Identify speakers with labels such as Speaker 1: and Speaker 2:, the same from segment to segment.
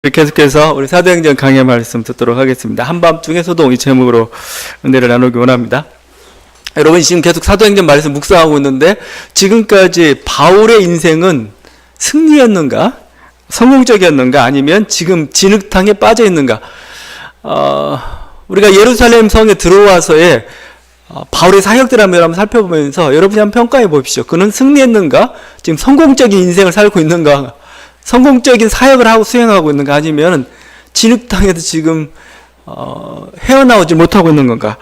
Speaker 1: 계속해서 우리 사도행전 강해 말씀 듣도록 하겠습니다. 한밤중에 소동 이 제목으로 은혜를 나누기 원합니다. 여러분 지금 계속 사도행전 말씀 묵상하고 있는데 지금까지 바울의 인생은 승리였는가? 성공적이었는가? 아니면 지금 진흙탕에 빠져 있는가? 우리가 예루살렘 성에 들어와서의 바울의 사역들을 한번 살펴보면서 여러분이 한번 평가해 보십시오. 그는 승리했는가? 지금 성공적인 인생을 살고 있는가? 성공적인 사역을 하고 수행하고 있는가? 아니면 진흙탕에도 지금 헤어나오지 못하고 있는 건가?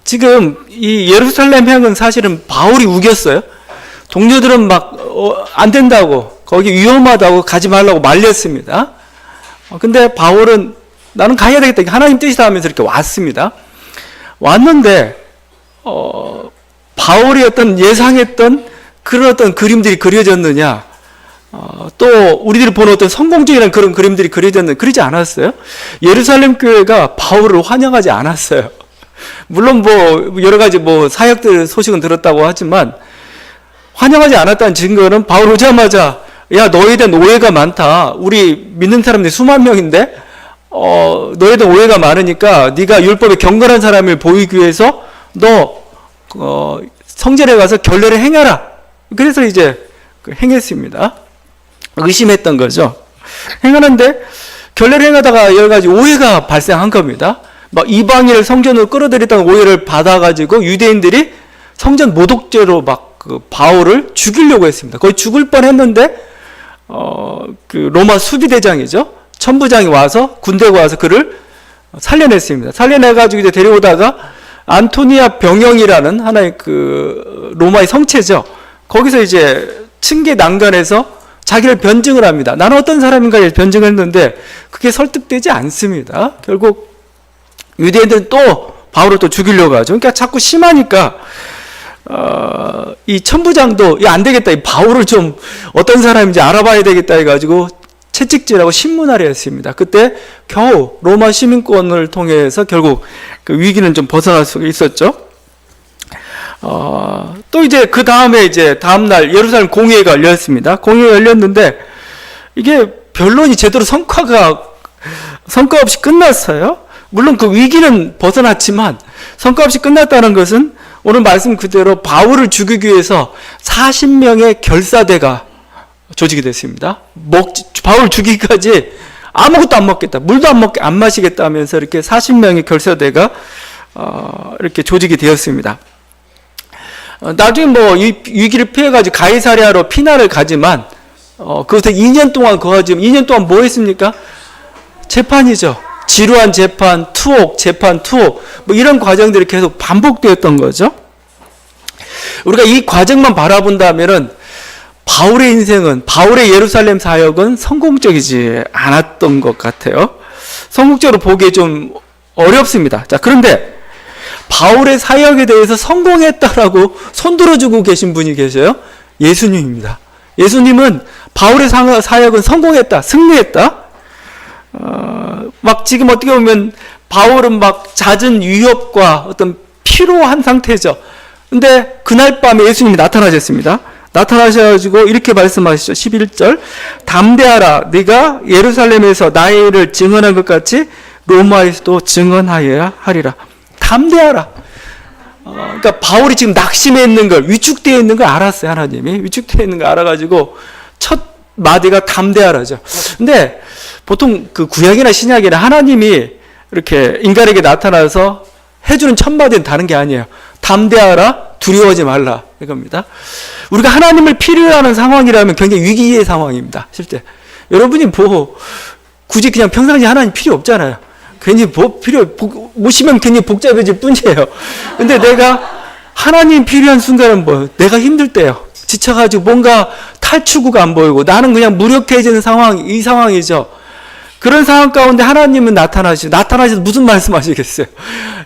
Speaker 1: 지금 이 예루살렘 향은 사실은 바울이 우겼어요. 동료들은 막 안 된다고, 거기 위험하다고 가지 말라고 말렸습니다. 근데 바울은 나는 가야 되겠다, 하나님 뜻이다 하면서 이렇게 왔습니다. 왔는데 바울이 어떤 예상했던 그런 어떤 그림들이 그려졌느냐, 또 우리들이 보는 어떤 성공적인 그런 그림들이 그려졌느냐, 그러지 않았어요. 예루살렘 교회가 바울을 환영하지 않았어요. 물론 여러 가지 사역들 소식은 들었다고 하지만 환영하지 않았다는 증거는 바울 오자마자 야, 너에 대한 오해가 많다. 우리 믿는 사람들이 수만 명인데 너에 대한 오해가 많으니까 네가 율법에 경건한 사람을 보이기 위해서 너 성전에 가서 결례를 행하라. 그래서 이제 행했습니다. 의심했던 거죠. 행하는데 결례를 행하다가 여러 가지 오해가 발생한 겁니다. 막 이방인을 성전으로 끌어들였다는 오해를 받아가지고 유대인들이 성전 모독죄로 바울을 죽이려고 했습니다. 거의 죽을 뻔했는데 그 로마 수비대장이죠. 천부장이 와서 군대가 와서 그를 살려냈습니다. 살려내가지고 이제 데려오다가 안토니아 병영이라는 하나의 그 로마의 성체죠. 거기서 이제 층계 난간에서 자기를 변증을 합니다. 나는 어떤 사람인가를 변증을 했는데 그게 설득되지 않습니다. 결국 유대인들은 또 바울을 또 죽이려고 하죠. 그러니까 자꾸 심하니까 이 천부장도 안 되겠다, 이 바울을 좀 어떤 사람인지 알아봐야 되겠다 해가지고 채찍질하고 신문하려 했습니다. 그때 겨우 로마 시민권을 통해서 결국 그 위기는 좀 벗어날 수 있었죠. 또 이제 그 다음에 이제 다음날 예루살렘 공회가 열렸습니다. 공회가 열렸는데 이게 변론이 제대로 성과 없이 끝났어요. 물론 그 위기는 벗어났지만 성과 없이 끝났다는 것은 오늘 말씀 그대로 바울을 죽이기 위해서 40명의 결사대가 조직이 됐습니다. 바울 죽이기까지 아무것도 안 먹겠다, 물도 안 마시겠다 하면서 이렇게 40명의 결사대가 이렇게 조직이 되었습니다. 나중에 이 위기를 피해가지고 가이사랴로 피난을 가지만 그것을 2년 동안 거하지만 2년 동안 뭐 했습니까? 재판이죠. 지루한 재판, 재판 투옥, 이런 과정들이 계속 반복되었던 거죠. 우리가 이 과정만 바라본다면은 바울의 인생은, 바울의 예루살렘 사역은 성공적이지 않았던 것 같아요. 성공적으로 보기에 좀 어렵습니다. 자, 그런데 바울의 사역에 대해서 성공했다라고 손들어주고 계신 분이 계셔요. 예수님입니다. 예수님은 바울의 사역은 성공했다, 승리했다. 지금 어떻게 보면 바울은 잦은 위협과 어떤 피로한 상태죠. 근데 그날 밤에 예수님이 나타나셨습니다. 나타나셔가지고 이렇게 말씀하시죠. 11절. 담대하라. 네가 예루살렘에서 나의 일을 증언한 것 같이 로마에서도 증언하여야 하리라. 담대하라. 그러니까 바울이 지금 낙심해 있는 걸, 위축되어 있는 걸 알았어요. 하나님이 위축되어 있는 걸 알아가지고 첫 마디가 담대하라죠. 근데 보통 그 구약이나 신약이나 하나님이 이렇게 인간에게 나타나서 해주는 첫 마디는 다른 게 아니에요. 담대하라, 두려워하지 말라, 이겁니다. 우리가 하나님을 필요로 하는 상황이라면 굉장히 위기의 상황입니다. 실제 여러분이 굳이 그냥 평상시 하나님 필요 없잖아요. 괜히 오시면 괜히 복잡해질 뿐이에요. 근데 내가 하나님 필요한 순간은 내가 힘들 때요. 지쳐가지고 뭔가 탈출구가 안 보이고 나는 그냥 무력해지는 상황, 이 상황이죠. 그런 상황 가운데 하나님은 나타나셔서 무슨 말씀하시겠어요?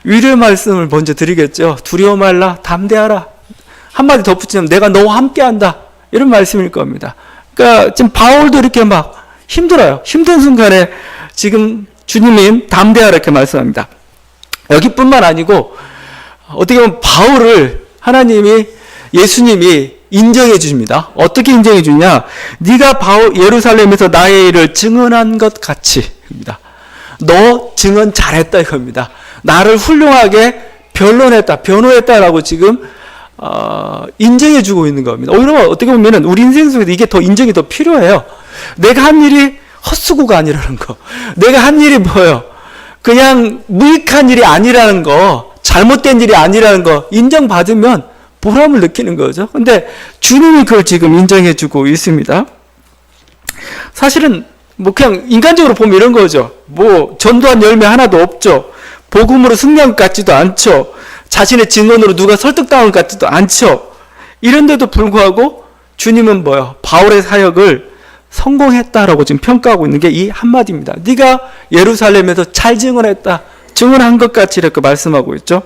Speaker 1: 위로의 말씀을 먼저 드리겠죠. 두려워 말라, 담대하라. 한마디 덧붙이면 내가 너와 함께한다, 이런 말씀일 겁니다. 그러니까 지금 바울도 이렇게 힘들어요. 힘든 순간에 지금 주님이 담대하라 이렇게 말씀합니다. 여기뿐만 아니고 어떻게 보면 바울을 예수님이 인정해 줍니다. 어떻게 인정해 주냐? 네가 예루살렘에서 나의 일을 증언한 것 같이입니다. 너 증언 잘했다 이겁니다. 나를 훌륭하게 변호했다라고 지금 인정해 주고 있는 겁니다. 오히려 어떻게 보면은 우리 인생 속에서 이게 더 인정이 더 필요해요. 내가 한 일이 헛수고가 아니라는 거. 내가 한 일이 뭐예요? 그냥 무익한 일이 아니라는 거, 잘못된 일이 아니라는 거 인정받으면 보람을 느끼는 거죠. 근데 주님이 그걸 지금 인정해 주고 있습니다. 사실은 뭐 그냥 인간적으로 보면 이런 거죠. 뭐 전도한 열매 하나도 없죠. 복음으로 승리한 것 같지도 않죠. 자신의 증언으로 누가 설득당한 것 같지도 않죠. 이런데도 불구하고 주님은 뭐예요? 바울의 사역을 성공했다라고 지금 평가하고 있는 게 이 한마디입니다. 네가 예루살렘에서 잘 증언했다. 증언한 것 같이 이렇게 말씀하고 있죠.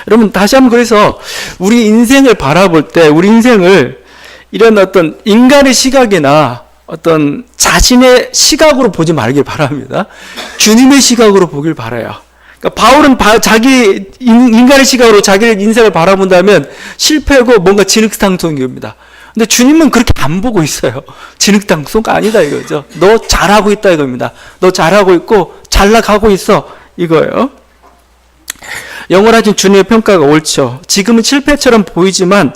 Speaker 1: 여러분 다시 한번 그래서 우리 인생을 바라볼 때 우리 인생을 이런 어떤 인간의 시각이나 어떤 자신의 시각으로 보지 말길 바랍니다. 주님의 시각으로 보길 바라요. 그러니까 바울은 자기 인간의 시각으로 자기의 인생을 바라본다면 실패고 뭔가 진흙탕송입니다. 근데 주님은 그렇게 안 보고 있어요. 진흙탕송가 아니다 이거죠. 너 잘하고 있다 이겁니다. 너 잘하고 있고 잘 나가고 있어 이거예요. 영원하신 주님의 평가가 옳죠. 지금은 실패처럼 보이지만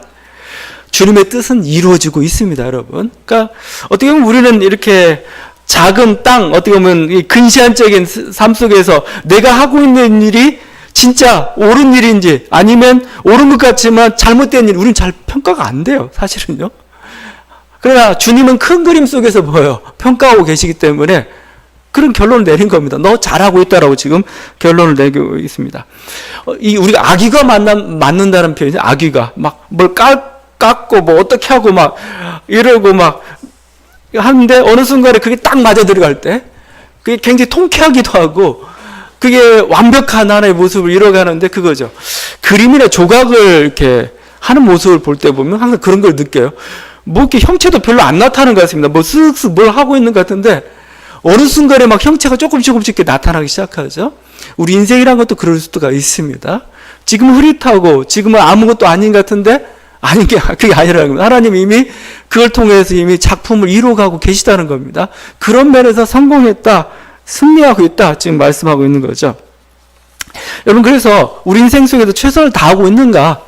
Speaker 1: 주님의 뜻은 이루어지고 있습니다, 여러분. 그러니까 어떻게 보면 우리는 이렇게 작은 땅, 어떻게 보면 근시안적인 삶 속에서 내가 하고 있는 일이 진짜 옳은 일인지 아니면 옳은 것 같지만 잘못된 일, 우리는 잘 평가가 안 돼요, 사실은요. 그러나 주님은 큰 그림 속에서 뭐예요? 평가하고 계시기 때문에 그런 결론을 내린 겁니다. 너 잘하고 있다라고 지금 결론을 내고 있습니다. 우리가 악의가 맞는다는 표현이죠. 악의가 막 뭘 깎고 뭐 어떻게 하고 막 이러고 막 하는데 어느 순간에 그게 딱 맞아 들어갈 때 그게 굉장히 통쾌하기도 하고 그게 완벽한 하나의 모습을 이뤄가는데 그거죠. 그림이나 조각을 이렇게 하는 모습을 볼 때 보면 항상 그런 걸 느껴요. 뭐 이렇게 형체도 별로 안 나타나는 것 같습니다. 뭐 쓱쓱 뭘 하고 있는 것 같은데 어느 순간에 막 형체가 조금씩 이렇게 나타나기 시작하죠. 우리 인생이란 것도 그럴 수가 있습니다. 지금은 흐릿하고 지금은 아무것도 아닌 것 같은데 아닌 게 그게 아니라는 겁니다. 하나님 이미 그걸 통해서 이미 작품을 이루어가고 계시다는 겁니다. 그런 면에서 성공했다, 승리하고 있다 지금 말씀하고 있는 거죠. 여러분 그래서 우리 인생 속에서 최선을 다하고 있는가?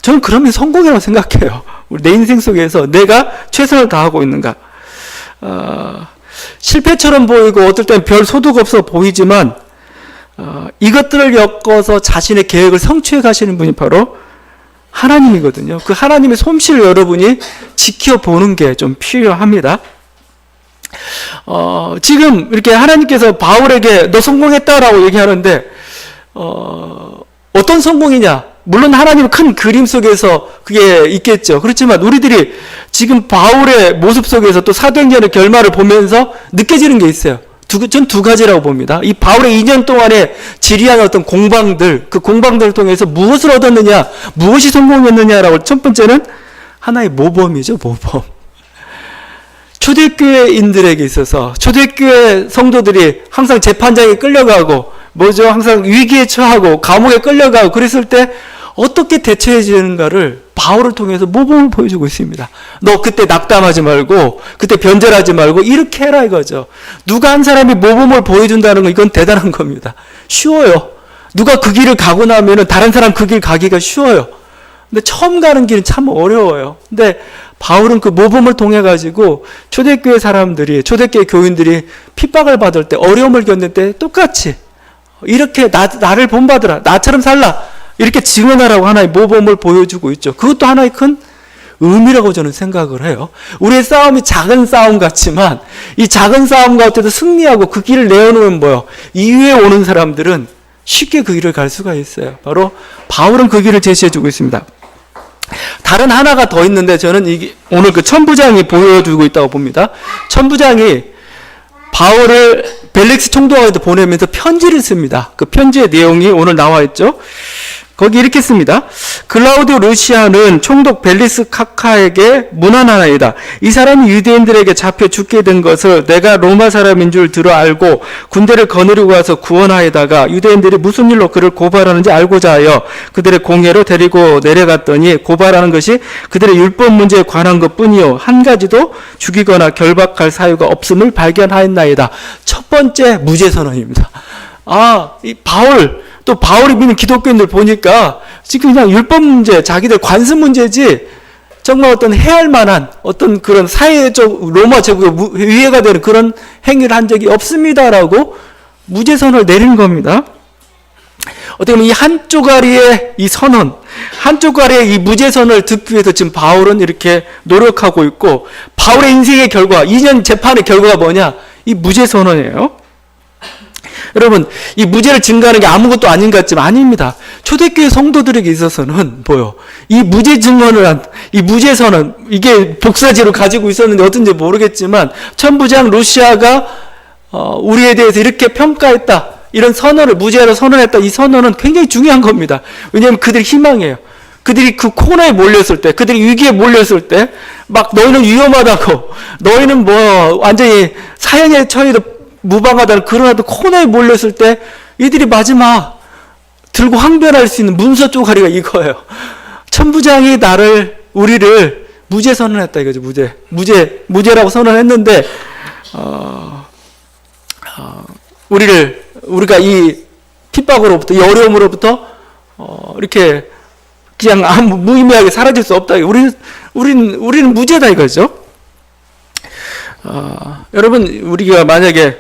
Speaker 1: 저는 그러면 성공이라고 생각해요. 내 인생 속에서 내가 최선을 다하고 있는가? 실패처럼 보이고 어떨 때는 별 소득 없어 보이지만 이것들을 엮어서 자신의 계획을 성취해 가시는 분이 바로 하나님이거든요. 그 하나님의 솜씨를 여러분이 지켜보는 게 좀 필요합니다. 지금 이렇게 하나님께서 바울에게 너 성공했다라고 얘기하는데 어떤 성공이냐? 물론 하나님은 큰 그림 속에서 그게 있겠죠. 그렇지만 우리들이 지금 바울의 모습 속에서 또 사도행전의 결말을 보면서 느껴지는 게 있어요. 전 두 가지라고 봅니다. 이 바울의 2년 동안에 지리한 어떤 공방들, 그 공방들을 통해서 무엇을 얻었느냐, 무엇이 성공했느냐라고 첫 번째는 하나의 모범이죠, 모범. 초대교회인들에게 있어서 초대교회 성도들이 항상 재판장에 끌려가고 뭐죠? 항상 위기에 처하고 감옥에 끌려가고 그랬을 때 어떻게 대처해 주는가를 바울을 통해서 모범을 보여주고 있습니다. 너 그때 낙담하지 말고 그때 변절하지 말고 이렇게 해라 이거죠. 누가 한 사람이 모범을 보여준다는 건 이건 대단한 겁니다. 쉬워요. 누가 그 길을 가고 나면은 다른 사람 그 길 가기가 쉬워요. 근데 처음 가는 길은 참 어려워요. 근데 바울은 그 모범을 통해 가지고 초대교회 사람들이 초대교회 교인들이 핍박을 받을 때 어려움을 겪는 때 똑같이 이렇게 나를 본받으라. 나처럼 살라. 이렇게 증언하라고 하나의 모범을 보여주고 있죠. 그것도 하나의 큰 의미라고 저는 생각을 해요. 우리의 싸움이 작은 싸움 같지만 이 작은 싸움 가운데도 승리하고 그 길을 내어놓으면 뭐요? 이후에 오는 사람들은 쉽게 그 길을 갈 수가 있어요. 바로 바울은 그 길을 제시해주고 있습니다. 다른 하나가 더 있는데 저는 오늘 그 천부장이 보여주고 있다고 봅니다. 천부장이 바울을 벨릭스 총독한테 보내면서 편지를 씁니다. 그 편지의 내용이 오늘 나와 있죠. 거기 이렇게 씁니다. 클라우디오 루시아는 총독 벨리스 카카에게 문안하나이다. 이 사람이 유대인들에게 잡혀 죽게 된 것을 내가 로마 사람인 줄 들어 알고 군대를 거느리고 와서 구원하에다가 유대인들이 무슨 일로 그를 고발하는지 알고자 하여 그들의 공회로 데리고 내려갔더니 고발하는 것이 그들의 율법 문제에 관한 것뿐이요 한 가지도 죽이거나 결박할 사유가 없음을 발견하였나이다. 첫 번째 무죄 선언입니다. 이 또 바울이 믿는 기독교인들 보니까 지금 그냥 율법 문제, 자기들 관습 문제지 정말 어떤 해야 할 만한 어떤 그런 사회적 로마 제국의 위해가 되는 그런 행위를 한 적이 없습니다라고 무죄 선언을 내린 겁니다. 어떻게 보면 이 한 쪼가리의 이 선언, 한 쪼가리의 이 무죄 선언을 듣기 위해서 지금 바울은 이렇게 노력하고 있고 바울의 인생의 결과, 2년 재판의 결과가 뭐냐? 이 무죄 선언이에요. 여러분, 이 무죄를 증거하는 게 아무것도 아닌 것 같지만 아닙니다. 초대교회 성도들에게 있어서는 이 무죄 증언을 한, 이 무죄 선언, 이게 독사지로 가지고 있었는데 어떤지 모르겠지만 천부장 루시아가 우리에 대해서 이렇게 평가했다. 이런 선언을 무죄로 선언했다. 이 선언은 굉장히 중요한 겁니다. 왜냐하면 그들이 희망이에요. 그들이 그 코너에 몰렸을 때, 그들이 위기에 몰렸을 때, 막 너희는 위험하다고, 너희는 완전히 사형에 처해도 무방하다는 그러나도 코너에 몰렸을 때 이들이 마지막 들고 항변할 수 있는 문서 쪼가리가 이거예요. 천부장이 우리를 무죄 선언했다 이거죠. 무죄라고 선언했는데 우리가 이 핍박으로부터 이 어려움으로부터 이렇게 그냥 아무 무의미하게 사라질 수 없다. 우리는 무죄다 이거죠. 여러분 우리가 만약에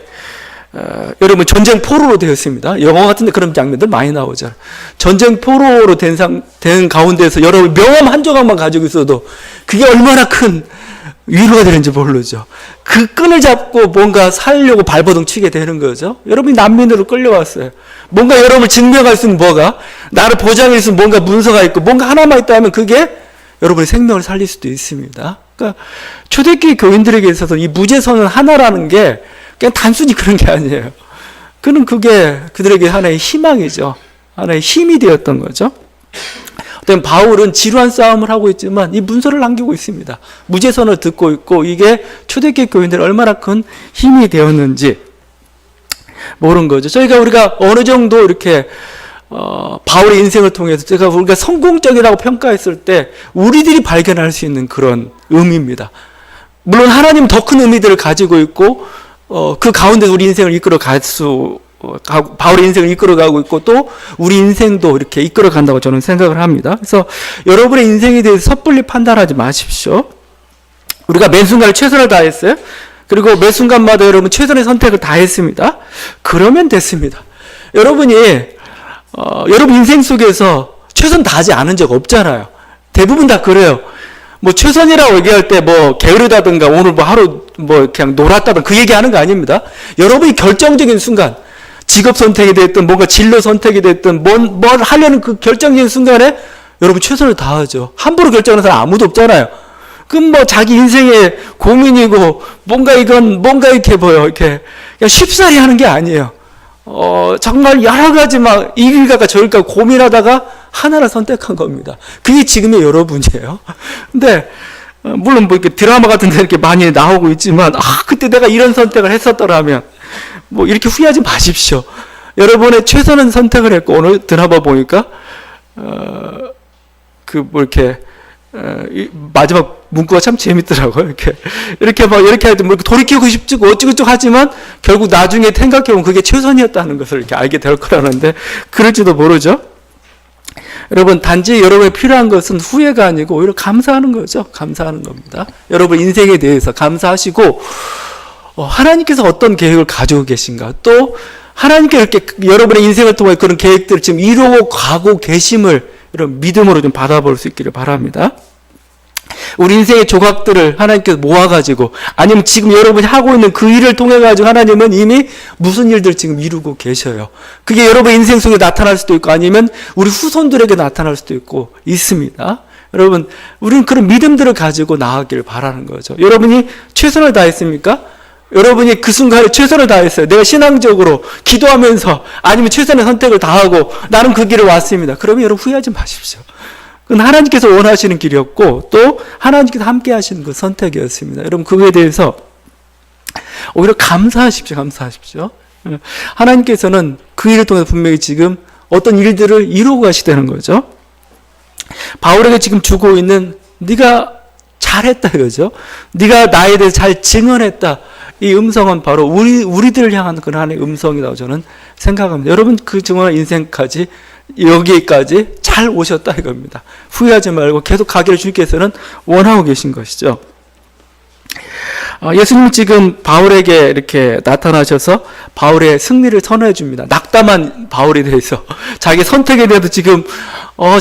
Speaker 1: 여러분 전쟁 포로로 되었습니다. 영화 같은데 그런 장면들 많이 나오죠. 전쟁 포로로 된 가운데서 여러분 명함 한 조각만 가지고 있어도 그게 얼마나 큰 위로가 되는지 모르죠. 그 끈을 잡고 뭔가 살려고 발버둥 치게 되는 거죠. 여러분이 난민으로 끌려왔어요. 뭔가 여러분을 증명할 수 있는 나를 보장할 수 있는 뭔가 문서가 있고 뭔가 하나만 있다 하면 그게 여러분의 생명을 살릴 수도 있습니다. 그러니까 초대교회 교인들에게 있어서 이 무죄 선언 하나라는 게 그냥 단순히 그런 게 아니에요. 그게 그들에게 하나의 희망이죠. 하나의 힘이 되었던 거죠. 어떤 바울은 지루한 싸움을 하고 있지만 이 문서를 남기고 있습니다. 무죄 선언을 듣고 있고 이게 초대교회 교인들이 얼마나 큰 힘이 되었는지 모르는 거죠. 우리가 어느 정도 이렇게 바울의 인생을 통해서 우리가 성공적이라고 평가했을 때 우리들이 발견할 수 있는 그런 의미입니다. 물론 하나님은 더 큰 의미들을 가지고 있고 그 가운데 우리 인생을 바울의 인생을 이끌어가고 있고 또 우리 인생도 이렇게 이끌어간다고 저는 생각을 합니다. 그래서 여러분의 인생에 대해서 섣불리 판단하지 마십시오. 우리가 매 순간에 최선을 다했어요. 그리고 매 순간마다 여러분 최선의 선택을 다했습니다. 그러면 됐습니다. 여러분이 여러분 인생 속에서 최선 다하지 않은 적 없잖아요. 대부분 다 그래요. 최선이라고 얘기할 때 게으르다든가 오늘 하루 그냥 놀았다든가 그 얘기하는 거 아닙니다. 여러분이 결정적인 순간 직업 선택이 됐든 뭔가 진로 선택이 됐든 뭘 하려는 그 결정적인 순간에 여러분 최선을 다하죠. 함부로 결정하는 사람 아무도 없잖아요. 그럼 자기 인생의 고민이고 뭔가 이렇게 이렇게 그냥 쉽사리 하는 게 아니에요. 정말 여러 가지 이 길 갈까 저 길 갈까 고민하다가 하나를 선택한 겁니다. 그게 지금의 여러분이에요. 근데 물론 이렇게 드라마 같은 데 이렇게 많이 나오고 있지만 그때 내가 이런 선택을 했었더라면 이렇게 후회하지 마십시오. 여러분의 최선의 선택을 했고 오늘 드라마 보니까 이렇게 마지막 문구가 참 재밌더라고요. 이렇게 할 때 돌이키고 싶고 어찌고저찌 하지만 결국 나중에 생각해보면 그게 최선이었다는 것을 이렇게 알게 될 거라는데 그럴지도 모르죠. 여러분 단지 여러분에 필요한 것은 후회가 아니고 오히려 감사하는 거죠. 감사하는 겁니다. 여러분 인생에 대해서 감사하시고 하나님께서 어떤 계획을 가지고 계신가 또 하나님께 이렇게 여러분의 인생을 통해 그런 계획들을 지금 이루고 가고 계심을 이런 믿음으로 좀 받아볼 수 있기를 바랍니다. 우리 인생의 조각들을 하나님께서 모아가지고 아니면 지금 여러분이 하고 있는 그 일을 통해가지고 하나님은 이미 무슨 일들을 지금 이루고 계셔요. 그게 여러분 인생 속에 나타날 수도 있고 아니면 우리 후손들에게 나타날 수도 있고 있습니다. 여러분 우리는 그런 믿음들을 가지고 나아가기를 바라는 거죠. 여러분이 최선을 다했습니까? 여러분이 그 순간에 최선을 다했어요. 내가 신앙적으로 기도하면서 아니면 최선의 선택을 다하고 나는 그 길을 왔습니다. 그러면 여러분 후회하지 마십시오. 그건 하나님께서 원하시는 길이었고 또 하나님께서 함께 하시는 그 선택이었습니다. 여러분 그거에 대해서 오히려 감사하십시오. 감사하십시오. 하나님께서는 그 일을 통해서 분명히 지금 어떤 일들을 이루고 가시다는 거죠. 바울에게 지금 주고 있는 네가 잘했다 이거죠. 네가 나에 대해서 잘 증언했다. 이 음성은 바로 우리들을 향한 그런 하나님의 음성이라고 저는 생각합니다. 여러분 그 증언한 인생까지 여기까지 잘 오셨다 이겁니다. 후회하지 말고 계속 가기를 주님께서는 원하고 계신 것이죠. 예수님 지금 바울에게 이렇게 나타나셔서 바울의 승리를 선언해 줍니다. 낙담한 바울에 대해서 자기 선택에 대해서 지금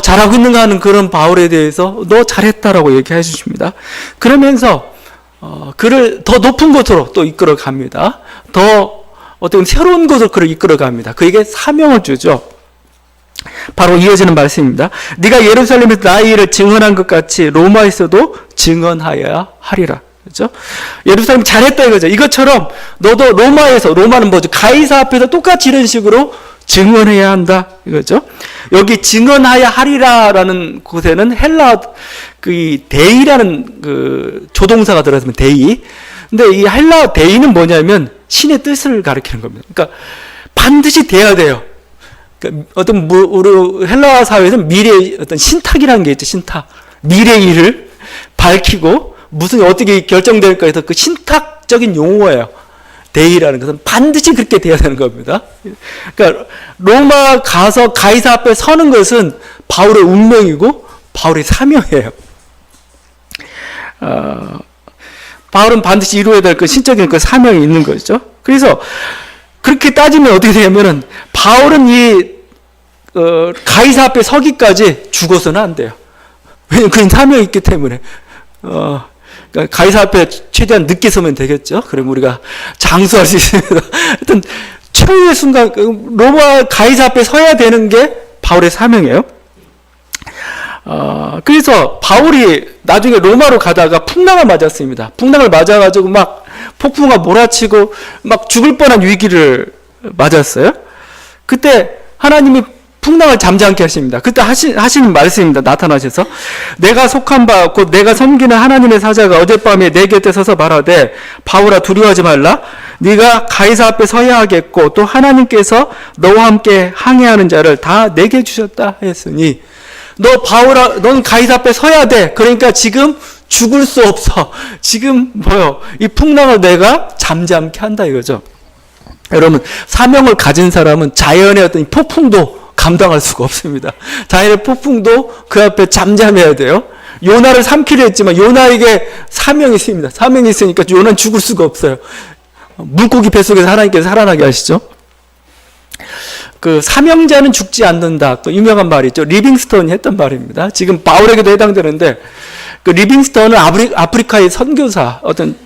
Speaker 1: 잘하고 있는가 하는 그런 바울에 대해서 너 잘했다라고 얘기해 주십니다. 그러면서 그를 더 높은 곳으로 또 이끌어 갑니다. 더 어떤 새로운 곳으로 그를 이끌어 갑니다. 그에게 사명을 주죠. 바로 이어지는 말씀입니다. 네가 예루살렘에서 나의 일을 증언한 것 같이 로마에서도 증언하여야 하리라. 그렇죠? 예루살렘 잘했다 이거죠. 이것처럼 너도 로마는 뭐죠? 가이사 앞에서 똑같이 이런 식으로 증언해야 한다 이거죠. 여기 증언하여 하리라라는 곳에는 헬라 그 데이라는 그 조동사가 들어있으면 데이. 근데 이 헬라 데이는 뭐냐면 신의 뜻을 가리키는 겁니다. 그러니까 반드시 돼야 돼요. 그러니까 어떤 우리 헬라 사회에서는 미래 어떤 신탁이라는 게 있죠. 신탁. 미래 일을 밝히고 무슨 어떻게 결정될까 해서 그 신탁적인 용어예요. 데이라는 것은 반드시 그렇게 돼야 되는 겁니다. 그러니까 로마 가서 가이사 앞에 서는 것은 바울의 운명이고 바울의 사명이에요. 바울은 반드시 이루어야 될 그 신적인 그 사명이 있는 거죠. 그래서 그렇게 따지면 어떻게 되냐면은 바울은 이 가이사 앞에 서기까지 죽어서는 안 돼요. 왜냐면 그 사명이 있기 때문에. 그러니까 가이사 앞에 최대한 늦게 서면 되겠죠. 그럼 우리가 장수할 수 있습니다. 하여튼 최후의 순간 로마 가이사 앞에 서야 되는 게 바울의 사명이에요. 그래서 바울이 나중에 로마로 가다가 풍랑을 맞았습니다. 풍랑을 맞아가지고 막 폭풍우가 몰아치고 막 죽을 뻔한 위기를 맞았어요. 그때 하나님이 풍랑을 잠잠케 하십니다. 그때 하시는 말씀입니다. 나타나셔서 내가 속한 바 곧 내가 섬기는 하나님의 사자가 어젯밤에 내 곁에 서서 말하되 바울아 두려워하지 말라. 네가 가이사 앞에 서야 하겠고 또 하나님께서 너와 함께 항해하는 자를 다 내게 주셨다 했으니 너 바울아 넌 가이사 앞에 서야 돼. 그러니까 지금 죽을 수 없어. 지금 이 풍랑을 내가 잠잠케 한다 이거죠. 여러분 사명을 가진 사람은 자연의 어떤 폭풍도 감당할 수가 없습니다. 자연의 폭풍도 그 앞에 잠잠해야 돼요. 요나를 삼키려 했지만 요나에게 사명이 있습니다. 사명이 있으니까 요나는 죽을 수가 없어요. 물고기 뱃속에서 하나님께서 살아나게 하시죠. 그 사명자는 죽지 않는다. 또 유명한 말이 있죠. 리빙스턴이 했던 말입니다. 지금 바울에게도 해당되는데 그 리빙스턴은 아프리카의 선교사 어떤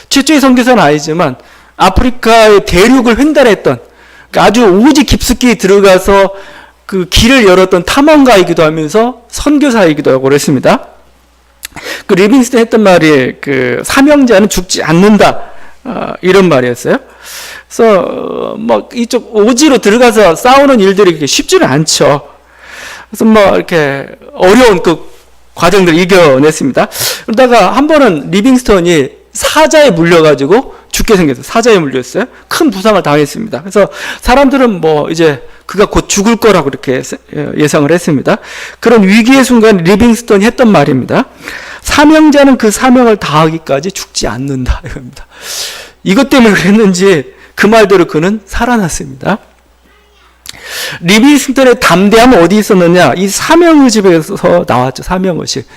Speaker 1: 최초의 선교사는 아니지만 아프리카의 대륙을 횡단했던 아주 오지 깊숙이 들어가서 그 길을 열었던 탐험가이기도 하면서 선교사이기도 하고 그랬습니다. 그 리빙스턴 했던 말이 그 사명자는 죽지 않는다 이런 말이었어요. 그래서 이쪽 오지로 들어가서 싸우는 일들이 그렇게 쉽지는 않죠. 그래서 이렇게 어려운 그 과정들을 이겨냈습니다. 그러다가 한 번은 리빙스턴이 사자에 물려가지고 죽게 생겼어요. 사자에 물렸어요. 큰 부상을 당했습니다. 그래서 사람들은 이제 그가 곧 죽을 거라고 이렇게 예상을 했습니다. 그런 위기의 순간 리빙스턴이 했던 말입니다. 사명자는 그 사명을 다하기까지 죽지 않는다. 이겁니다. 이것 때문에 그랬는지 그 말대로 그는 살아났습니다. 리빙스턴의 담대함은 어디 있었느냐? 이 사명의식에서 나왔죠. 사명의식.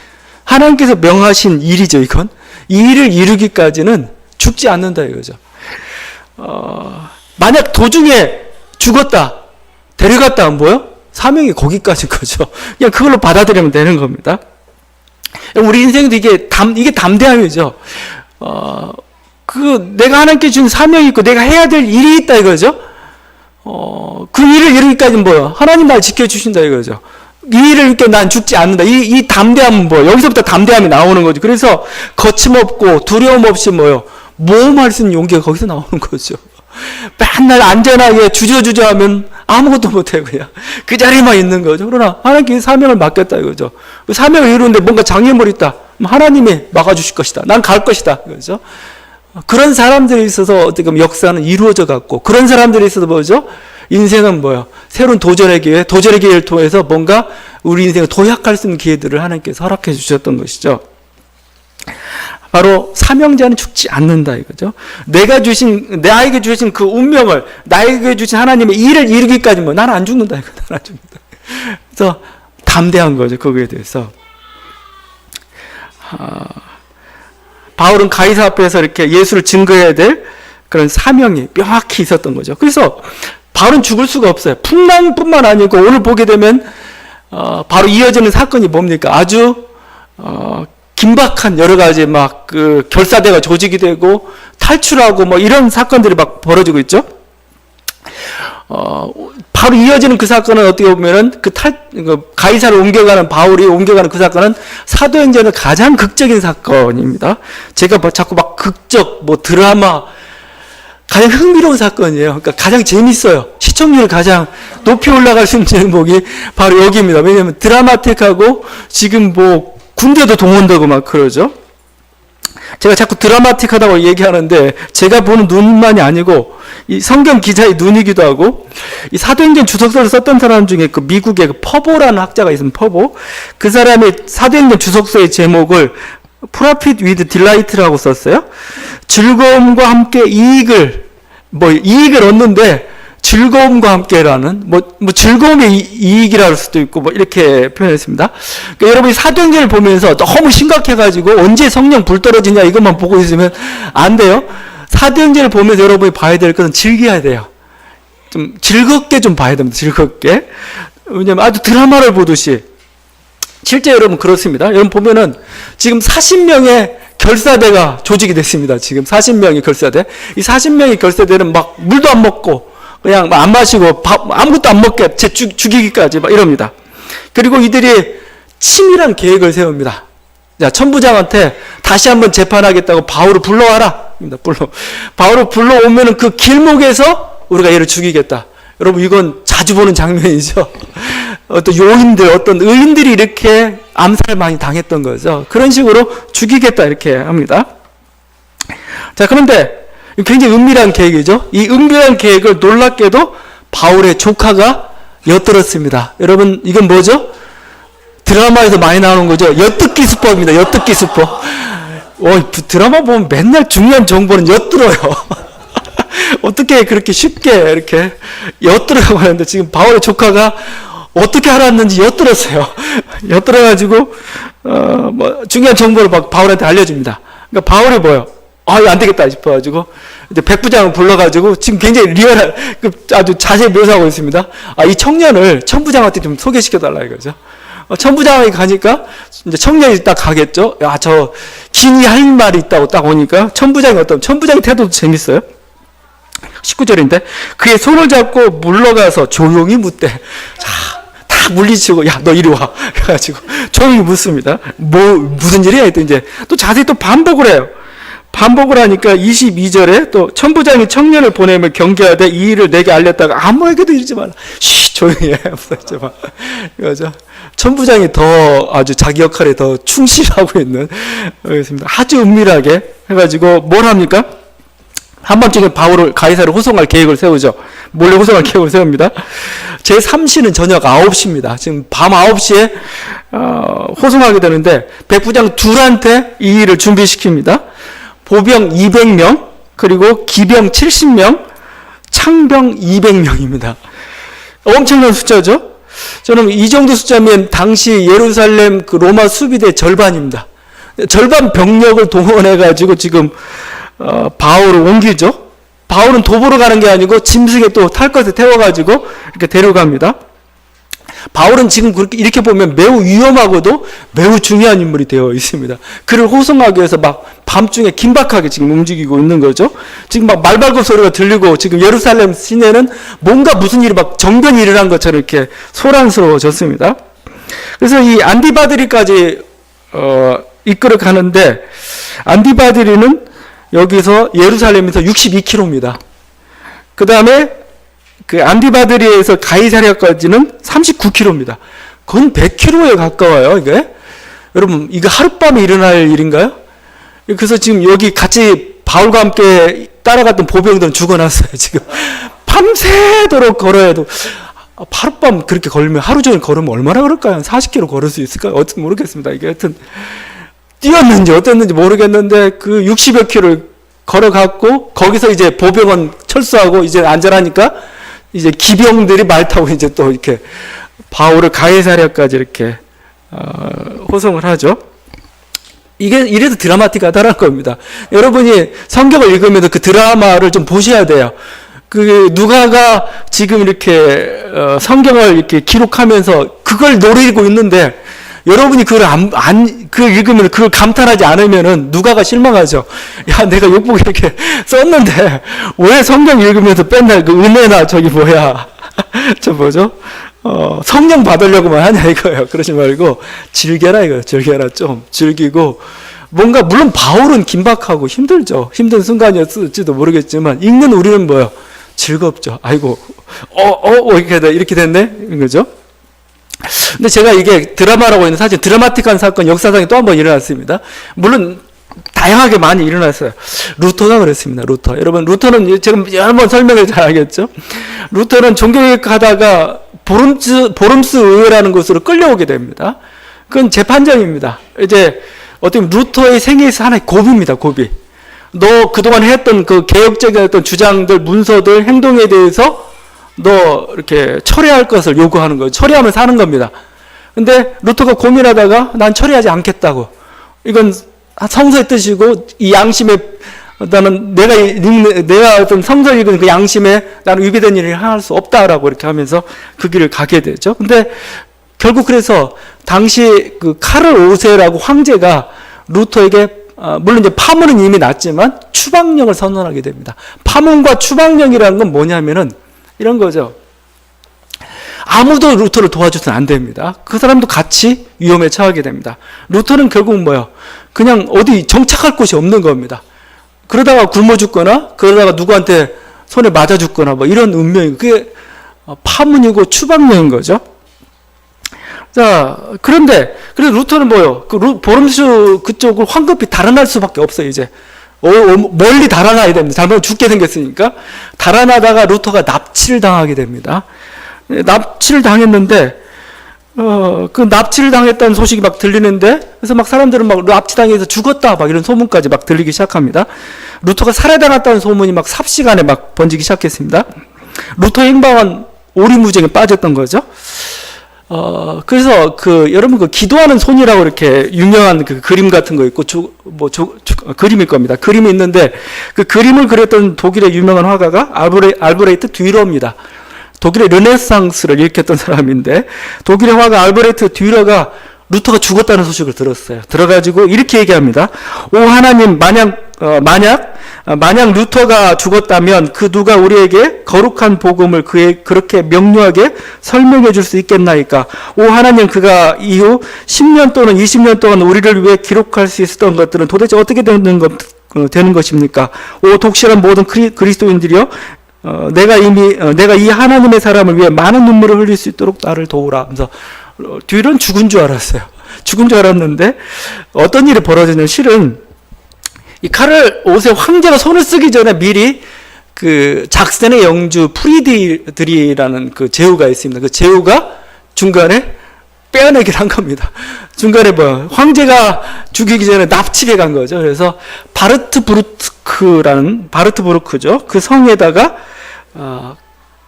Speaker 1: 하나님께서 명하신 일이죠. 이건. 이 일을 이루기까지는 죽지 않는다 이거죠. 만약 도중에 죽었다, 데려갔다 안 보여? 사명이 거기까지인 거죠. 그냥 그걸로 받아들이면 되는 겁니다. 우리 인생도 이게 담대함이죠. 내가 하나님께 준 사명이 있고 내가 해야 될 일이 있다 이거죠. 그 일을 이루기까지는 뭐요? 하나님 날 지켜주신다 이거죠. 이 일을 이렇게 난 죽지 않는다. 이 담대함은 여기서부터 담대함이 나오는 거죠. 그래서 거침없고 두려움 없이 모험할 수 있는 용기가 거기서 나오는 거죠. 맨날 안전하게 주저주저하면 아무것도 못해요. 그냥 그 자리만 있는 거죠. 그러나 하나님께 사명을 맡겼다 이거죠. 그 사명을 이루는데 뭔가 장애물이 있다. 하나님이 막아주실 것이다. 난 갈 것이다. 그렇죠? 그런 사람들이 있어서 어떻게 보면 역사는 이루어져 갔고, 그런 사람들이 있어서 뭐죠? 인생은 뭐예요? 새로운 도전의 기회, 도전의 기회를 통해서 뭔가 우리 인생을 도약할 수 있는 기회들을 하나님께서 허락해 주셨던 것이죠. 바로 사명자는 죽지 않는다 이거죠. 나에게 주신 그 운명을, 나에게 주신 하나님의 일을 이루기까지 뭐 나는 안 죽는다 이거, 나는 안 죽는다. 그래서 담대한 거죠, 거기에 대해서. 바울은 가이사 앞에서 이렇게 예수를 증거해야 될 그런 사명이 명확히 있었던 거죠. 그래서 바울은 죽을 수가 없어요. 풍랑뿐만 아니고 오늘 보게 되면 바로 이어지는 사건이 뭡니까? 아주 긴박한 여러 가지 막 그 결사대가 조직이 되고 탈출하고 뭐 이런 사건들이 막 벌어지고 있죠. 바로 이어지는 그 사건은 어떻게 보면은 가이사를 옮겨가는, 바울이 옮겨가는 그 사건은 사도행전의 가장 극적인 사건입니다. 제가 자꾸 막 극적, 뭐 드라마, 가장 흥미로운 사건이에요. 그러니까 가장 재밌어요. 시청률이 가장 높이 올라갈 수 있는 제목이 바로 여기입니다. 왜냐하면 드라마틱하고 지금 뭐 군대도 동원되고 막 그러죠. 제가 자꾸 드라마틱하다고 얘기하는데 제가 보는 눈만이 아니고 이 성경 기자의 눈이기도 하고, 이 사도행전 주석서를 썼던 사람 중에 그 미국의 그 퍼보라는 학자가 있으면 퍼보, 그 사람이 사도행전 주석서의 제목을 Profit with Delight라고 썼어요. 즐거움과 함께 이익을 얻는데 즐거움과 함께라는, 즐거움의 이익이라 할 수도 있고, 이렇게 표현했습니다. 그러니까 여러분이 사도행전을 보면서 너무 심각해가지고 언제 성령 불 떨어지냐 이것만 보고 있으면 안 돼요. 사도행전을 보면서 여러분이 봐야 될 것은 즐겨야 돼요. 좀 즐겁게 좀 봐야 됩니다. 즐겁게. 왜냐면 아주 드라마를 보듯이. 실제 여러분 그렇습니다. 여러분 보면은 지금 40명의 결사대가 조직이 됐습니다. 지금 40명의 결사대. 이 40명의 결사대는 막 물도 안 먹고 그냥 안 마시고 아무것도 안 먹게 죽이기까지 막 이럽니다. 그리고 이들이 치밀한 계획을 세웁니다. 자, 천부장한테 다시 한번 재판하겠다고 바울을 불러와라. 바울을 불러오면은 그 길목에서 우리가 얘를 죽이겠다. 여러분 이건 자주 보는 장면이죠. 어떤 요인들, 어떤 의인들이 이렇게 암살을 많이 당했던 거죠. 그런 식으로 죽이겠다 이렇게 합니다. 자, 그런데 굉장히 은밀한 계획이죠. 이 은밀한 계획을 놀랍게도 바울의 조카가 엿들었습니다. 여러분 이건 뭐죠? 드라마에서 많이 나오는 거죠. 엿듣기 수법입니다. 엿듣기 수법. 드라마 보면 맨날 중요한 정보는 엿들어요. 어떻게 그렇게 쉽게 이렇게 엿들어가고 하는데, 지금 바울의 조카가 어떻게 알았는지 엿들었어요. 엿들어가지고 중요한 정보를 막 바울한테 알려줍니다. 그러니까 바울이 뭐예요? 이거 안 되겠다 싶어가지고 이제 백부장을 불러가지고 지금 굉장히 리얼한, 아주 자세히 묘사하고 있습니다. 이 청년을 천부장한테 좀 소개시켜달라 이거죠. 천부장이 가니까 이제 청년이 딱 가겠죠. 저 긴이 할 말이 있다고 딱 오니까 천부장의 태도도 재밌어요. 19절인데 그의 손을 잡고 물러가서 조용히 묻되, 자, 다 물리치고, 야, 너 이리 와. 그래가지고 조용히 묻습니다. 무슨 일이야? 했더니 이제 또 자세히 또 반복을 해요. 반복을 하니까 22절에 또 천부장이 청년을 보내며 경계하되 이 일을 내게 알렸다가 아무에게도 이러지 마라. 조용히 해. 무섭지 마. 이거죠. 천부장이 더 아주 자기 역할에 더 충실하고 있는, 그렇습니다. 아주 은밀하게 해가지고 뭘 합니까? 한밤중에 바울을 가이사를 호송할 계획을 세우죠. 몰래 호송할 계획을 세웁니다. 제3시는 저녁 9시입니다. 지금 밤 9시에 호송하게 되는데 백부장 둘한테 이 일을 준비시킵니다. 보병 200명, 그리고 기병 70명, 창병 200명입니다. 엄청난 숫자죠? 저는 이 정도 숫자면 당시 예루살렘 그 로마 수비대 절반입니다. 절반 병력을 동원해가지고 지금 바울을 옮기죠. 바울은 도보로 가는 게 아니고 짐승에 또 탈 것을 태워가지고 이렇게 데려갑니다. 바울은 지금 이렇게 보면 매우 위험하고도 매우 중요한 인물이 되어 있습니다. 그를 호송하기 위해서 막 밤중에 긴박하게 지금 움직이고 있는 거죠. 지금 막 말발굽 소리가 들리고 지금 예루살렘 시내는 뭔가 무슨 일이 막 정변이 일어난 것처럼 이렇게 소란스러워졌습니다. 그래서 이 안디바드리까지 이끌어 가는데, 안디바드리는 여기서 예루살렘에서 62km입니다. 그 다음에 그 안디바드리에서 가이사랴까지는 39km입니다. 그건 100km에 가까워요, 이게. 여러분, 이거 하룻밤에 일어날 일인가요? 그래서 지금 여기 같이 바울과 함께 따라갔던 보병들은 죽어났어요, 지금. 밤새도록 걸어야 해도. 하룻밤 그렇게 걸으면, 하루 종일 걸으면 얼마나 걸을까요? 한 40km 걸을 수 있을까요? 어쨌든 모르겠습니다. 이게 하여튼, 뛰었는지 어땠는지 모르겠는데, 그 60여 킬로를 걸어갔고, 거기서 이제 보병은 철수하고, 이제 안전하니까, 이제 기병들이 말 타고 이제 또 이렇게, 바울을 가이사랴까지 이렇게, 호송을 하죠. 이게 이래도 드라마틱하다는 겁니다. 여러분이 성경을 읽으면서 그 드라마를 좀 보셔야 돼요. 그 누가가 지금 이렇게 성경을 이렇게 기록하면서 그걸 노리고 있는데 여러분이 그걸 그걸 읽으면 그걸 감탄하지 않으면은 누가가 실망하죠. 야, 내가 욕보고 이렇게 썼는데 왜 성경 읽으면서 맨날 그 은혜나 저기 뭐야 저 뭐죠? 성령 받으려고만 하냐 이거예요. 그러지 말고 즐겨라 이거예요. 즐겨라 좀 즐기고 뭔가 물론 바울은 긴박하고 힘들죠. 힘든 순간이었을지도 모르겠지만 읽는 우리는 뭐요? 즐겁죠. 아이고 이렇게 됐네 이거죠. 근데 제가 이게 드라마라고 했는데 사실 드라마틱한 사건 역사상에 또 한 번 일어났습니다. 물론 다양하게 많이 일어났어요. 루터가 그랬습니다. 루터. 여러분 루터는 제가 여러 번 설명을 잘 알겠죠. 루터는 종교개혁하다가 보름스 의회라는 곳으로 끌려오게 됩니다. 그건 재판정입니다. 이제 어떻게 보면 루터의 생애에서 하나의 고비입니다. 고비. 너 그동안 했던 그 개혁적인 어떤 주장들, 문서들, 행동에 대해서 너 이렇게 철회할 것을 요구하는 거예요. 철회하면 사는 겁니다. 근데 루터가 고민하다가 난 철회하지 않겠다고. 이건 성서의 뜻이고 이 양심에 나는 내가 어떤 성서 읽은 그 양심에 나는 위배된 일을 할 수 없다라고 이렇게 하면서 그 길을 가게 되죠. 근데 결국 그래서 당시 그 카를 5세라고 황제가 루터에게 물론 이제 파문은 이미 났지만 추방령을 선언하게 됩니다. 파문과 추방령이라는 건 뭐냐면은 이런 거죠. 아무도 루터를 도와줘서는 안 됩니다. 그 사람도 같이 위험에 처하게 됩니다. 루터는 결국 뭐예요? 그냥 어디 정착할 곳이 없는 겁니다. 그러다가 굶어 죽거나 그러다가 누구한테 손에 맞아 죽거나 뭐 이런 운명이 그게 파문이고 추방령인 거죠. 자, 그런데 그래서 루터는 뭐예요? 그 보름수 그쪽을 황급히 달아날 수밖에 없어요. 이제 멀리 달아나야 됩니다. 잘못 죽게 생겼으니까 달아나다가 루터가 납치를 당하게 됩니다. 납치를 당했는데 그 납치를 당했다는 소식이 막 들리는데 그래서 막 사람들은 막 납치당해서 죽었다 막 이런 소문까지 막 들리기 시작합니다. 루터가 살해당했다는 소문이 막 삽시간에 막 번지기 시작했습니다. 루터의 행방은 오리무중에 빠졌던 거죠. 그래서 여러분 기도하는 손이라고 이렇게 유명한 그 그림 같은 거 있고 그림일 겁니다. 그림이 있는데 그 그림을 그렸던 독일의 유명한 화가가 알브레히트 듀러입니다. 독일의 르네상스를 일으켰던 사람인데 독일의 화가 알브레히트 듀러가 루터가 죽었다는 소식을 들었어요. 들어가지고 이렇게 얘기합니다. 오 하나님 만약 루터가 죽었다면 그 누가 우리에게 거룩한 복음을 그렇게 명료하게 설명해 줄 수 있겠나이까? 오 하나님 그가 이후 10년 또는 20년 동안 우리를 위해 기록할 수 있었던 것들은 도대체 어떻게 되는 것입니까? 오 독실한 모든 그리스도인들이여 내가 이 하나님의 사람을 위해 많은 눈물을 흘릴 수 있도록 나를 도우라. 그래서 듀런 죽은 줄 알았어요. 죽은 줄 알았는데 어떤 일이 벌어지냐면 실은 이 칼을 옷에 황제가 손을 쓰기 전에 미리 그 작센의 영주 프리드리라는 그 제후가 있습니다. 그 제후가 중간에 빼어내기를 한 겁니다. 중간에 황제가 죽이기 전에 납치해 간 거죠. 그래서 바르트부르크죠. 그 성에다가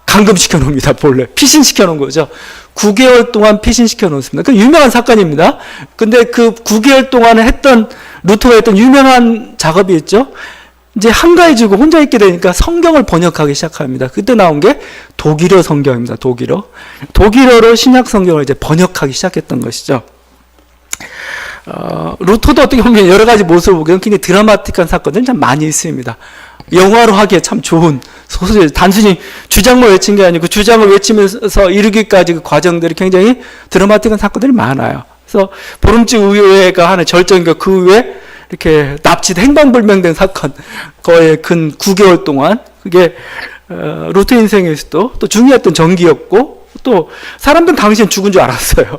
Speaker 1: 감금시켜 놓습니다. 본래 피신시켜 놓은 거죠. 9개월 동안 피신시켜 놓습니다. 그 유명한 사건입니다. 근데 그 9개월 동안에 루터가 했던 유명한 작업이 있죠. 이제 한가해지고 혼자 있게 되니까 성경을 번역하기 시작합니다. 그때 나온 게 독일어 성경입니다. 독일어로 신약 성경을 이제 번역하기 시작했던 것이죠. 루터도 어떻게 보면 여러 가지 모습을 보기에는 굉장히 드라마틱한 사건들이 참 많이 있습니다. 영화로 하기에 참 좋은 소설, 단순히 주장만 외친 게 아니고 주장을 외치면서 이르기까지 그 과정들이 굉장히 드라마틱한 사건들이 많아요. 그래서 보름주 의회가 하는 절정과 그 후에 이렇게 행방불명된 사건, 거의 근 9개월 동안, 그게, 루트 인생에서도 또 중요했던 전기였고, 또, 사람들은 당신 죽은 줄 알았어요.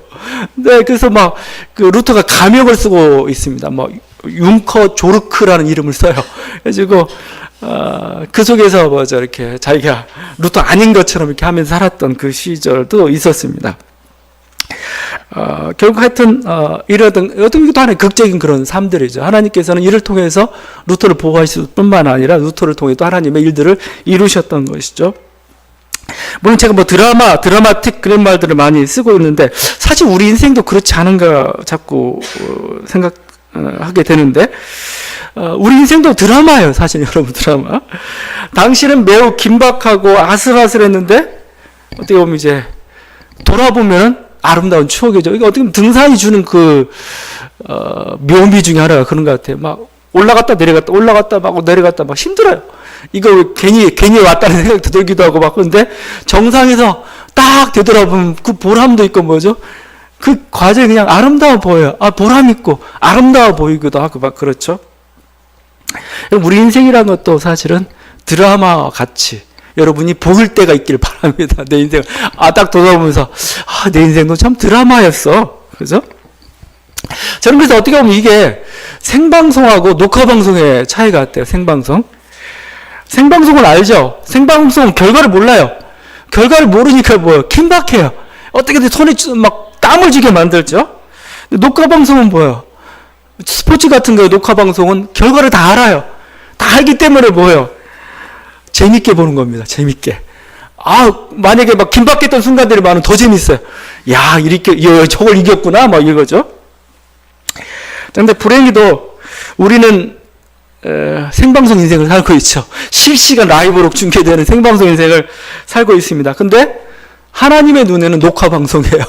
Speaker 1: 네, 그래서 막, 루터가 가명을 쓰고 있습니다. 뭐, 융커 조르크라는 이름을 써요. 그래가지고, 그 속에서 이렇게 자기가 루터 아닌 것처럼 이렇게 하면서 살았던 그 시절도 있었습니다. 결국 하여튼, 어떤 것도 하나의 극적인 그런 삶들이죠. 하나님께서는 이를 통해서 루터를 보호하실 뿐만 아니라 루터를 통해 또 하나님의 일들을 이루셨던 것이죠. 물론 제가 드라마틱 그런 말들을 많이 쓰고 있는데, 사실 우리 인생도 그렇지 않은가 자꾸 생각하게 되는데, 우리 인생도 드라마예요, 사실 여러분, 드라마. 당시는 매우 긴박하고 아슬아슬했는데, 어떻게 보면 이제, 돌아보면 아름다운 추억이죠. 이거 어떻게 보면 등산이 주는 묘미 중에 하나가 그런 것 같아요. 막, 올라갔다 막 내려갔다 막 힘들어요. 이거 괜히 왔다는 생각도 들기도 하고 막, 그런데 정상에서 딱 되돌아보면 그 보람도 있고 뭐죠? 그 과정이 그냥 아름다워 보여요. 보람 있고 아름다워 보이기도 하고 막 그렇죠. 우리 인생이라는 것도 사실은 드라마와 같이 여러분이 보일 때가 있길 바랍니다. 내 인생, 딱 돌아보면서, 내 인생도 참 드라마였어. 그죠? 저는 그래서 어떻게 보면 이게 생방송하고 녹화방송의 차이가 같아요. 생방송은 알죠? 생방송은 결과를 몰라요. 결과를 모르니까 긴박해요. 어떻게든 손에 막 땀을 쥐게 만들죠? 녹화방송은 뭐예요? 스포츠 같은 거예요. 녹화방송은 결과를 다 알아요. 다 알기 때문에 재밌게 보는 겁니다. 재밌게. 만약에 막 긴박했던 순간들이 많으면 더 재밌어요. 야, 저걸 이겼구나. 막 이거죠. 그런데 불행히도 우리는 생방송 인생을 살고 있죠. 실시간 라이브로 중계되는 생방송 인생을 살고 있습니다. 근데 하나님의 눈에는 녹화방송이에요.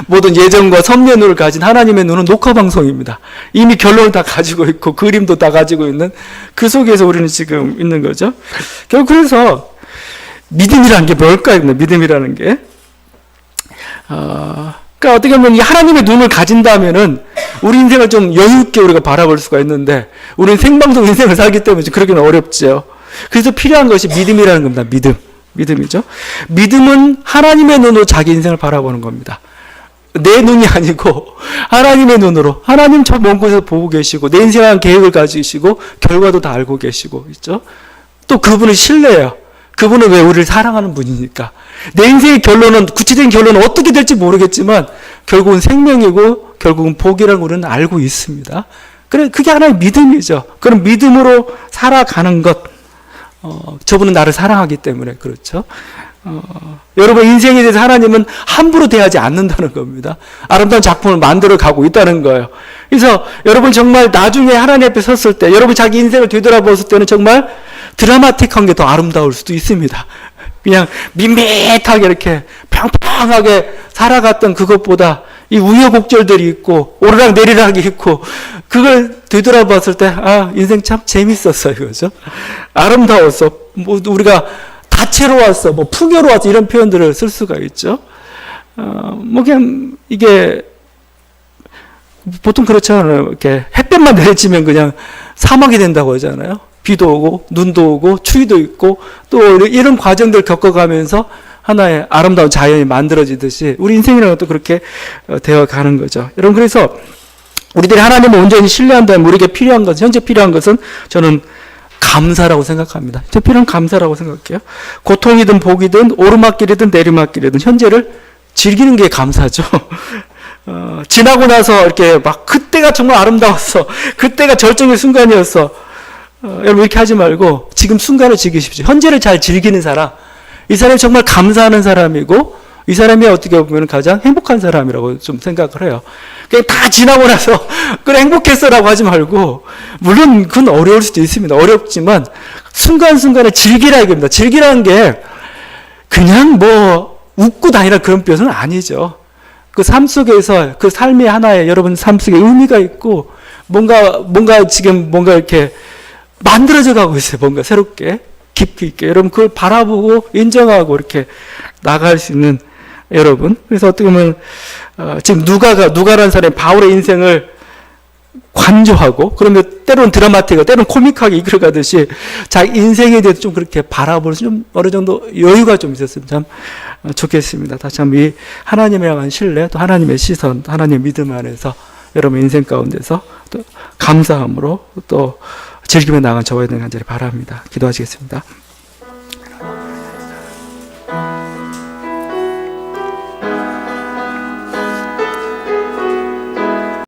Speaker 1: 모든 예정과 섭리의 눈을 가진 하나님의 눈은 녹화방송입니다. 이미 결론을 다 가지고 있고 그림도 다 가지고 있는 그 속에서 우리는 지금 있는 거죠. 결국 그래서 믿음이라는 게 뭘까요? 믿음이라는 게 그러니까 어떻게 보면 이 하나님의 눈을 가진다면은 우리 인생을 좀 여유 있게 우리가 바라볼 수가 있는데 우리는 생방송 인생을 살기 때문에 그러기는 어렵죠. 그래서 필요한 것이 믿음이라는 겁니다. 믿음이죠. 믿음은 하나님의 눈으로 자기 인생을 바라보는 겁니다. 내 눈이 아니고 하나님의 눈으로 하나님 저 먼 곳에서 보고 계시고 내 인생에 대한 계획을 가지시고 결과도 다 알고 계시고 있죠. 또 그분을 신뢰해요. 그분은 왜 우리를 사랑하는 분이니까. 내 인생의 결론은 구체적인 결론은 어떻게 될지 모르겠지만 결국은 생명이고 결국은 복이라는 우리는 알고 있습니다. 그래 그게 하나의 믿음이죠. 그런 믿음으로 살아가는 것. 저분은 나를 사랑하기 때문에 그렇죠. 여러분 인생에 대해서 하나님은 함부로 대하지 않는다는 겁니다. 아름다운 작품을 만들어 가고 있다는 거예요. 그래서 여러분 정말 나중에 하나님 앞에 섰을 때 여러분 자기 인생을 되돌아봤을 때는 정말 드라마틱한 게 더 아름다울 수도 있습니다. 그냥 밋밋하게 이렇게 평평하게 살아갔던 그것보다 이 우여곡절들이 있고 오르락내리락이 있고 그걸 되돌아봤을 때 인생 참 재밌었어 이거죠. 아름다웠어. 우리가 다채로웠어. 풍요로웠어. 이런 표현들을 쓸 수가 있죠. 그냥 이게 보통 그렇잖아요. 이렇게 햇볕만 내리치면 그냥 사막이 된다고 하잖아요. 비도 오고 눈도 오고 추위도 있고 또 이런 과정들 겪어가면서 하나의 아름다운 자연이 만들어지듯이 우리 인생이라는 것도 그렇게 되어가는 거죠. 여러분 그래서 우리들이 하나님을 온전히 신뢰한다면 우리에게 필요한 것은 현재 필요한 것은 저는 감사라고 생각합니다. 현재 필요한 감사라고 생각해요. 고통이든 복이든 오르막길이든 내리막길이든 현재를 즐기는 게 감사죠. 지나고 나서 이렇게 막 그때가 정말 아름다웠어. 그때가 절정의 순간이었어. 여러분 이렇게 하지 말고 지금 순간을 즐기십시오. 현재를 잘 즐기는 사람, 이 사람이 정말 감사하는 사람이고 이 사람이 어떻게 보면 가장 행복한 사람이라고 좀 생각을 해요. 그냥 다 지나고 나서 그래 행복했어라고 하지 말고 물론 그건 어려울 수도 있습니다. 어렵지만 순간순간을 즐기라 이겁니다. 즐기라는 게 그냥 웃고 다니라 그런 표현은 아니죠. 그 삶 속에서 그 삶의 하나의 여러분 삶 속에 의미가 있고 뭔가 지금 뭔가 이렇게 만들어져 가고 있어요. 뭔가 새롭게 깊이 있게 여러분 그걸 바라보고 인정하고 이렇게 나갈 수 있는 여러분. 그래서 어떻게 보면 지금 누가라는 사람이 바울의 인생을 관조하고 그러면 때로는 드라마틱하고 때로는 코믹하게 이끌어가듯이 자기 인생에 대해서 좀 그렇게 바라볼 수 좀 어느 정도 여유가 좀 있었으면 참 좋겠습니다. 다시 한번 이 하나님에 대한 신뢰, 또 하나님의 시선, 하나님의 믿음 안에서 여러분 인생 가운데서 또 감사함으로 또 즐기며 나간 저와 되는 간절히 바랍니다. 기도하시겠습니다.